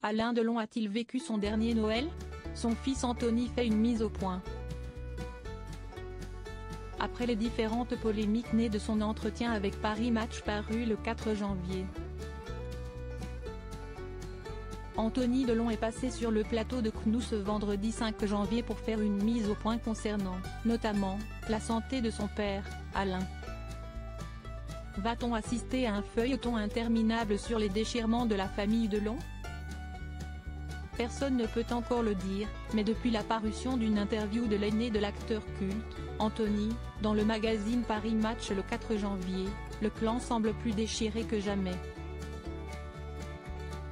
Alain Delon a-t-il vécu son dernier Noël? Son fils Anthony fait une mise au point. Après les différentes polémiques nées de son entretien avec Paris Match paru le 4 janvier. Anthony Delon est passé sur le plateau de CNOO ce vendredi 5 janvier pour faire une mise au point concernant, notamment, la santé de son père, Alain. Va-t-on assister à un feuilleton interminable sur les déchirements de la famille Delon? Personne ne peut encore le dire, mais depuis la parution d'une interview de l'aîné de l'acteur culte, Anthony, dans le magazine Paris Match le 4 janvier, le clan semble plus déchiré que jamais.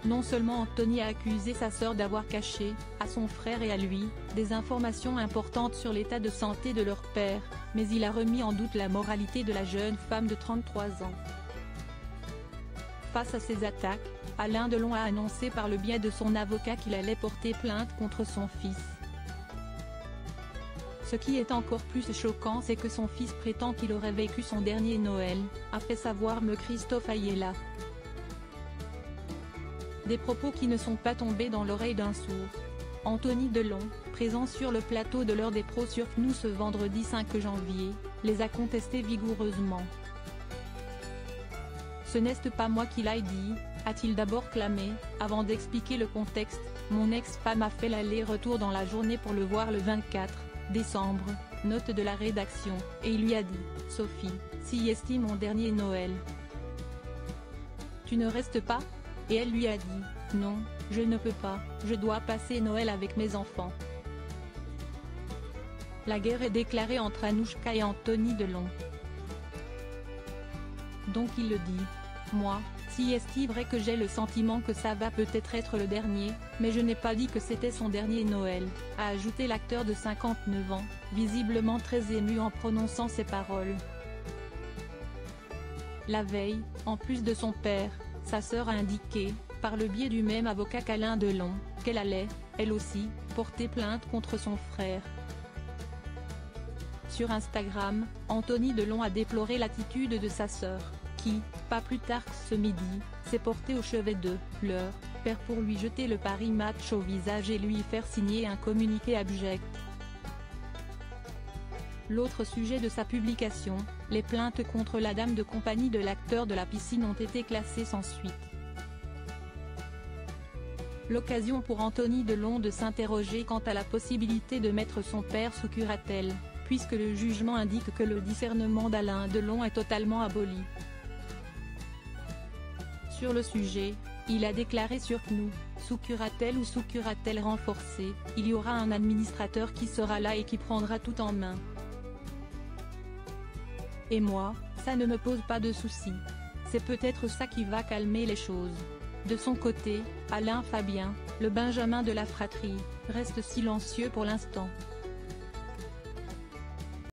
Non seulement Anthony a accusé sa sœur d'avoir caché, à son frère et à lui, des informations importantes sur l'état de santé de leur père, mais il a remis en doute la moralité de la jeune femme de 33 ans. Face à ces attaques, Alain Delon a annoncé par le biais de son avocat qu'il allait porter plainte contre son fils. Ce qui est encore plus choquant, c'est que son fils prétend qu'il aurait vécu son dernier Noël, a fait savoir me Christophe Ayala. Des propos qui ne sont pas tombés dans l'oreille d'un sourd. Anthony Delon, présent sur le plateau de l'heure des pros sur CNOO ce vendredi 5 janvier, les a contestés vigoureusement. Ce n'est pas moi qui l'ai dit, a-t-il d'abord clamé, avant d'expliquer le contexte. Mon ex-femme a fait l'aller-retour dans la journée pour le voir le 24 décembre, note de la rédaction, et il lui a dit, Sophie, si estime mon dernier Noël. Tu ne restes pas? Et elle lui a dit, non, je ne peux pas, je dois passer Noël avec mes enfants. La guerre est déclarée entre Anouchka et Anthony Delon. Donc il le dit. Moi, si est vrai que j'ai le sentiment que ça va peut-être être le dernier, mais je n'ai pas dit que c'était son dernier Noël, a ajouté l'acteur de 59 ans, visiblement très ému en prononçant ces paroles. La veille, en plus de son père, sa sœur a indiqué, par le biais du même avocat qu'Alain Delon, qu'elle allait, elle aussi, porter plainte contre son frère. Sur Instagram, Anthony Delon a déploré l'attitude de sa sœur, qui, pas plus tard que ce midi, s'est portée au chevet de leur père pour lui jeter le Paris Match au visage et lui faire signer un communiqué abject. L'autre sujet de sa publication, les plaintes contre la dame de compagnie de l'acteur de la piscine ont été classées sans suite. L'occasion pour Anthony Delon de s'interroger quant à la possibilité de mettre son père sous curatelle, puisque le jugement indique que le discernement d'Alain Delon est totalement aboli. Sur le sujet, il a déclaré sur CNOO, sous curatelle ou sous curatelle renforcée, il y aura un administrateur qui sera là et qui prendra tout en main. Et moi, ça ne me pose pas de soucis. C'est peut-être ça qui va calmer les choses. De son côté, Alain Fabien, le Benjamin de la fratrie, reste silencieux pour l'instant.